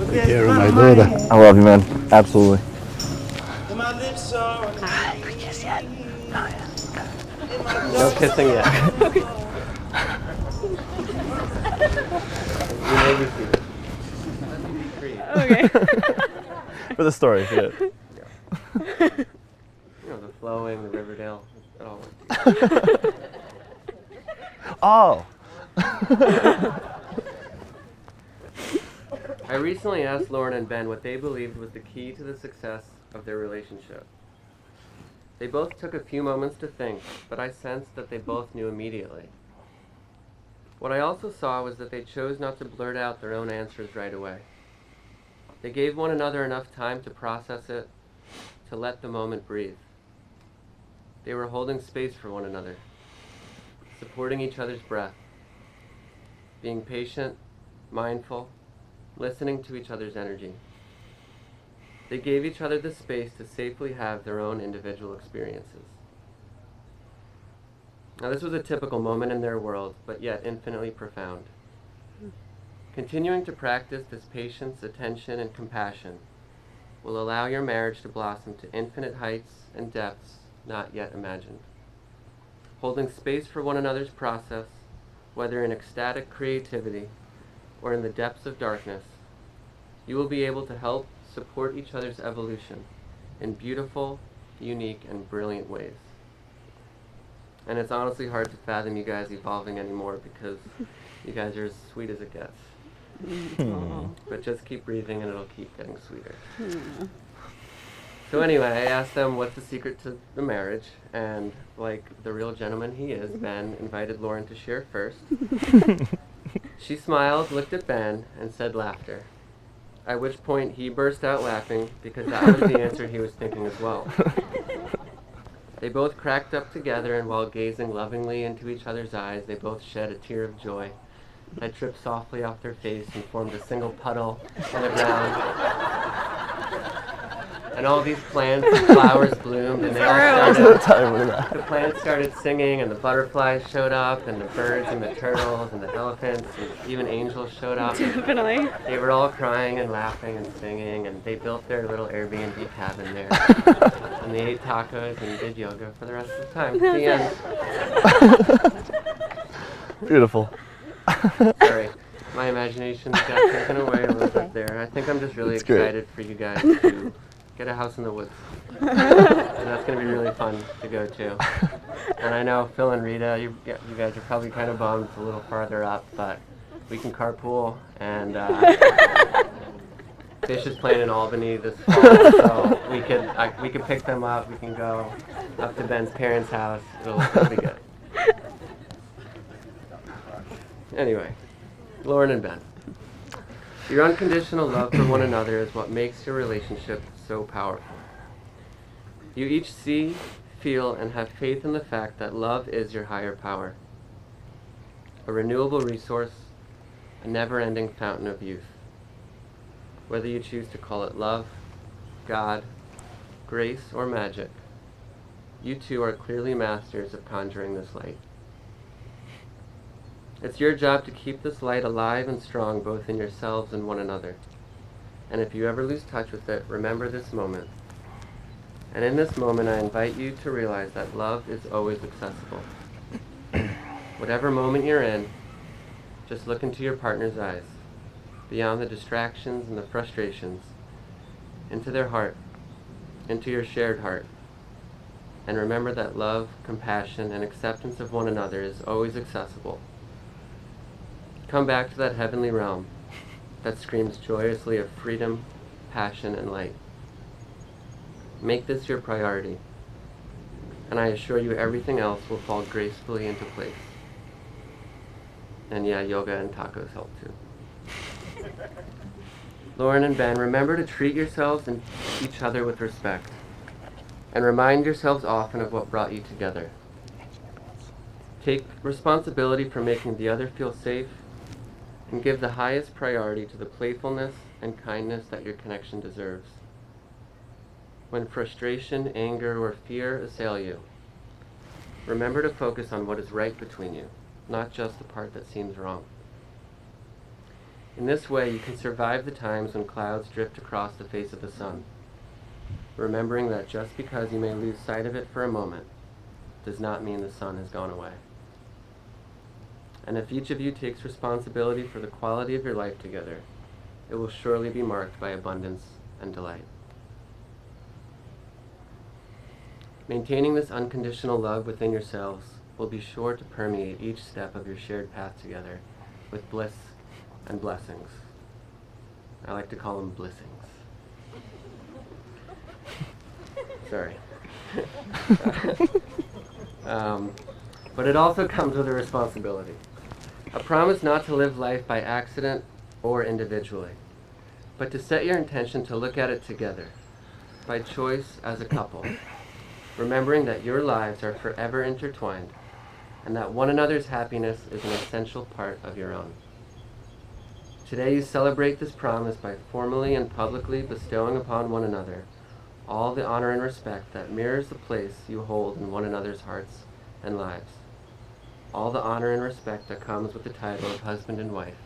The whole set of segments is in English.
Take care of my daughter. I love you, man. Absolutely. Kiss yet? No kissing yet. You made me see this. Okay. For the story, yeah. You know, the flowing, the Riverdale, it all works. Oh. I recently asked Lauren and Ben what they believed was the key to the success of their relationship. They both took a few moments to think, but I sensed that they both knew immediately. What I also saw was that they chose not to blurt out their own answers right away. They gave one another enough time to process it, to let the moment breathe. They were holding space for one another, supporting each other's breath, being patient, mindful, listening to each other's energy. They gave each other the space to safely have their own individual experiences. Now, this was a typical moment in their world, but yet infinitely profound. Continuing to practice this patience, attention, and compassion will allow your marriage to blossom to infinite heights and depths not yet imagined. Holding space for one another's process, whether in ecstatic creativity or in the depths of darkness, you will be able to help support each other's evolution in beautiful, unique, and brilliant ways. And it's honestly hard to fathom you guys evolving anymore because you guys are as sweet as it gets. But just keep breathing and it'll keep getting sweeter. So anyway, I asked them what's the secret to the marriage, and like the real gentleman he is, Ben invited Lauren to share first. She smiled, looked at Ben, and said laughter. At which point he burst out laughing because that was the answer he was thinking as well. They both cracked up together, and while gazing lovingly into each other's eyes, they both shed a tear of joy that dripped softly off their face and formed a single puddle on the ground. And all these plants and flowers bloomed, and they all started, the plants started singing, and the butterflies showed up, and the birds and the turtles and the elephants, and even angels showed up. Definitely. They were all crying and laughing and singing, and they built their little Airbnb cabin there. And they ate tacos and did yoga for the rest of the time. The end. Beautiful. Sorry, my imagination got taken away a little bit there. I think I'm just really excited for you guys to get a house in the woods. And that's going to be really fun to go to. And I know Phil and Rita, you guys are probably kind of bummed it's a little farther up, but we can carpool, and Fish is playing in Albany this fall, so we could pick them up. We can go up to Ben's parents' house. It'll be good. Anyway, Lauren and Ben. Your unconditional love for one another is what makes your relationship so powerful. You each see, feel, and have faith in the fact that love is your higher power, a renewable resource, a never-ending fountain of youth. Whether you choose to call it love, God, grace, or magic, you two are clearly masters of conjuring this light. It's your job to keep this light alive and strong both in yourselves and one another. And if you ever lose touch with it, remember this moment. And in this moment, I invite you to realize that love is always accessible. Whatever moment you're in, just look into your partner's eyes, beyond the distractions and the frustrations, into their heart, into your shared heart. And remember that love, compassion, and acceptance of one another is always accessible. Come back to that heavenly realm that screams joyously of freedom, passion, and light. Make this your priority, and I assure you everything else will fall gracefully into place. And yeah, yoga and tacos help too. Lauren and Ben, remember to treat yourselves and each other with respect, and remind yourselves often of what brought you together. Take responsibility for making the other feel safe, and give the highest priority to the playfulness and kindness that your connection deserves. When frustration, anger, or fear assail you, remember to focus on what is right between you, not just the part that seems wrong. In this way, you can survive the times when clouds drift across the face of the sun, remembering that just because you may lose sight of it for a moment does not mean the sun has gone away. And if each of you takes responsibility for the quality of your life together, it will surely be marked by abundance and delight. Maintaining this unconditional love within yourselves will be sure to permeate each step of your shared path together with bliss and blessings. I like to call them blissings. Sorry. But it also comes with a responsibility. A promise not to live life by accident or individually, but to set your intention to look at it together, by choice as a couple, remembering that your lives are forever intertwined and that one another's happiness is an essential part of your own. Today you celebrate this promise by formally and publicly bestowing upon one another all the honor and respect that mirrors the place you hold in one another's hearts and lives. All the honor and respect that comes with the title of husband and wife.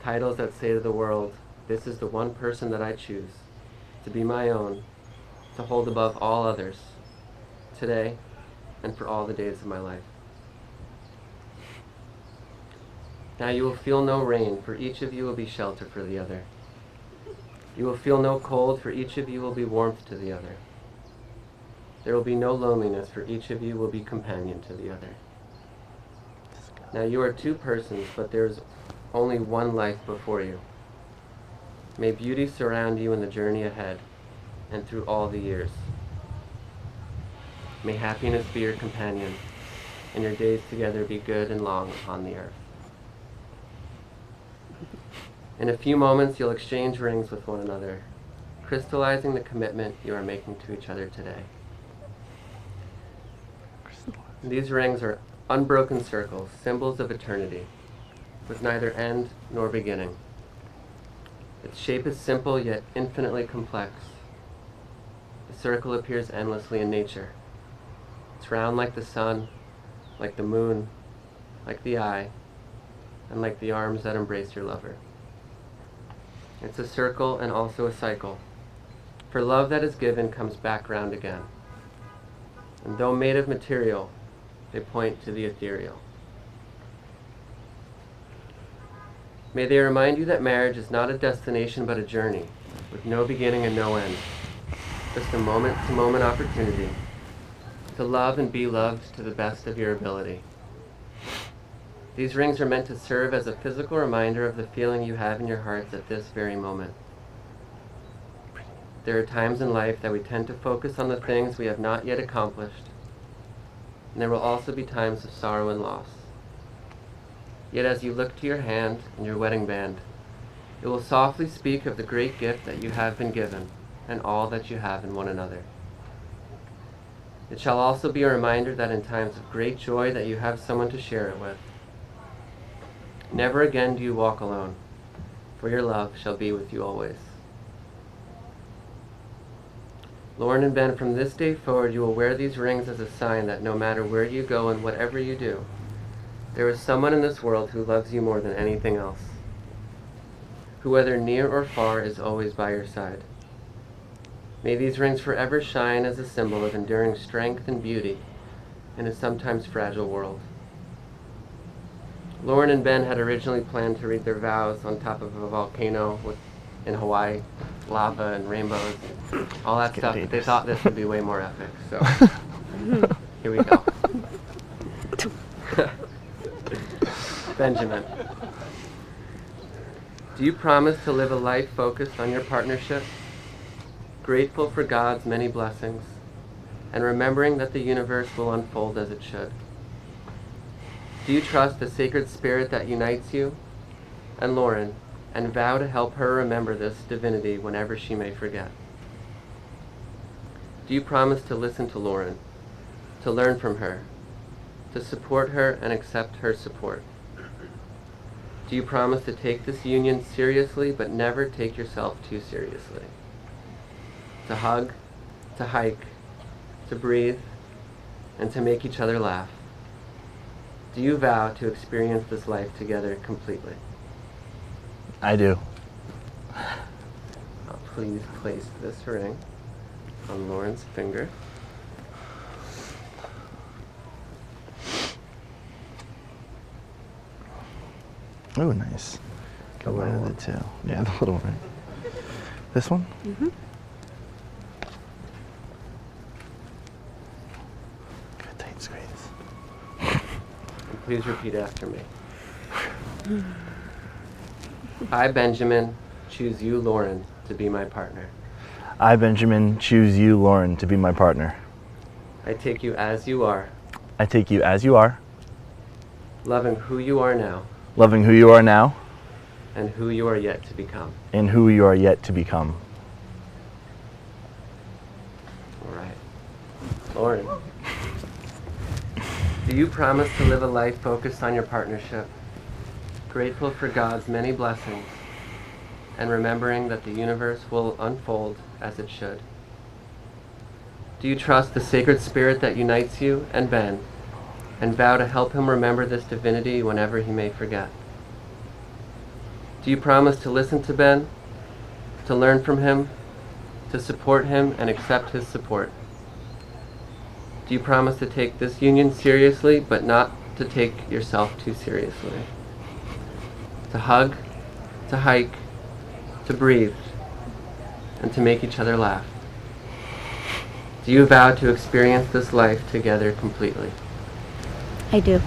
Titles that say to the world, this is the one person that I choose to be my own, to hold above all others, today and for all the days of my life. Now you will feel no rain, for each of you will be shelter for the other. You will feel no cold, for each of you will be warmth to the other. There will be no loneliness, for each of you will be companion to the other. Now you are two persons, but there is only one life before you. May beauty surround you in the journey ahead and through all the years. May happiness be your companion, and your days together be good and long upon the earth. In a few moments, you'll exchange rings with one another, crystallizing the commitment you are making to each other today. These rings are unbroken circles, symbols of eternity, with neither end nor beginning. Its shape is simple yet infinitely complex. The circle appears endlessly in nature. It's round like the sun, like the moon, like the eye, and like the arms that embrace your lover. It's a circle and also a cycle, for love that is given comes back round again. And though made of material, they point to the ethereal. May they remind you that marriage is not a destination but a journey, with no beginning and no end, just a moment-to-moment opportunity to love and be loved to the best of your ability. These rings are meant to serve as a physical reminder of the feeling you have in your hearts at this very moment. There are times in life that we tend to focus on the things we have not yet accomplished, and there will also be times of sorrow and loss. Yet as you look to your hand and your wedding band, it will softly speak of the great gift that you have been given and all that you have in one another. It shall also be a reminder that in times of great joy that you have someone to share it with. Never again do you walk alone, for your love shall be with you always. Lauren and Ben, from this day forward, you will wear these rings as a sign that no matter where you go and whatever you do, there is someone in this world who loves you more than anything else, who whether near or far is always by your side. May these rings forever shine as a symbol of enduring strength and beauty in a sometimes fragile world. Lauren and Ben had originally planned to read their vows on top of a volcano in Hawaii, lava and rainbows, all that stuff, but they thought this would be way more epic, so here we go. Benjamin, do you promise to live a life focused on your partnership, grateful for God's many blessings, and remembering that the universe will unfold as it should? Do you trust the sacred spirit that unites you and Lauren, and vow to help her remember this divinity whenever she may forget? Do you promise to listen to Lauren, to learn from her, to support her and accept her support? Do you promise to take this union seriously but never take yourself too seriously? To hug, to hike, to breathe, and to make each other laugh? Do you vow to experience this life together completely? I do. Please place this ring on Lauren's finger. Ooh, nice. The Got one little of the two. Yeah, the little ring. This one? Mm-hmm. Good tight squeeze. And please repeat after me. I, Benjamin, choose you, Lauren, to be my partner. I, Benjamin, choose you, Lauren, to be my partner. I take you as you are, I take you as you are, loving who you are now loving who you are now, and who you are yet to become. and who you are yet to become. All right. Lauren, do you promise to live a life focused on your partnership, grateful for God's many blessings, and remembering that the universe will unfold as it should? Do you trust the sacred spirit that unites you and Ben, and vow to help him remember this divinity whenever he may forget? Do you promise to listen to Ben, to learn from him, to support him and accept his support? Do you promise to take this union seriously, but not to take yourself too seriously? To hug, to hike, to breathe, and to make each other laugh? Do you vow to experience this life together completely? I do.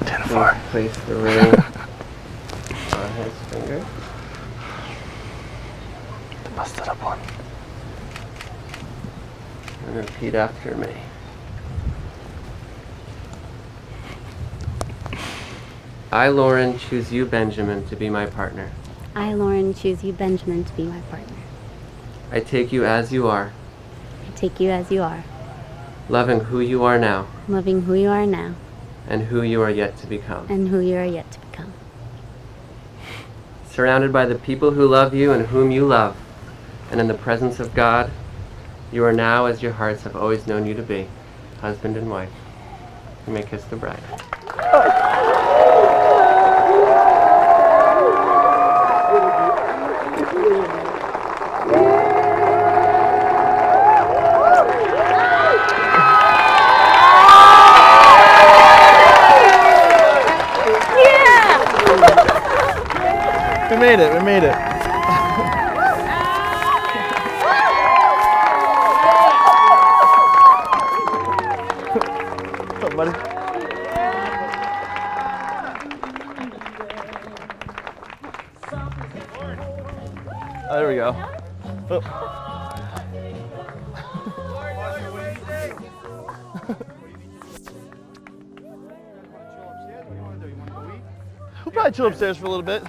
10-4. Please place the ring on his finger. The busted up one. And repeat after me. I, Lauren, choose you, Benjamin, to be my partner. I, Lauren, choose you, Benjamin, to be my partner. I take you as you are, I take you as you are, loving who you are now loving who you are now and who you are yet to become. and who you are yet to become. Surrounded by the people who love you and whom you love, and in the presence of God, you are now as your hearts have always known you to be, husband and wife. You may kiss the bride. We made it, we made it. What's up, buddy? Oh, there we go. Oh. We'll probably chill upstairs for a little bit.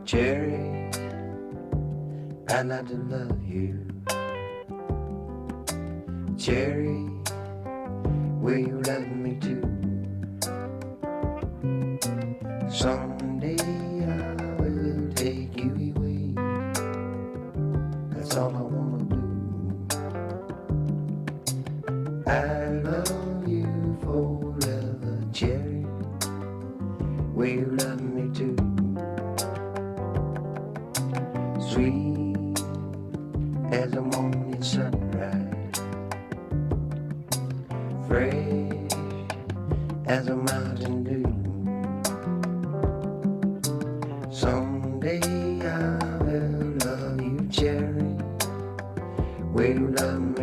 Jerry, I'd like to love you. Jerry, will you love me too? Someday I will take you away. That's all I wanna do. I love you forever, Jerry. Will you love me too? Sweet as a morning sunrise, fresh as a mountain dew. Someday I will love you, Jerry. Will you love me?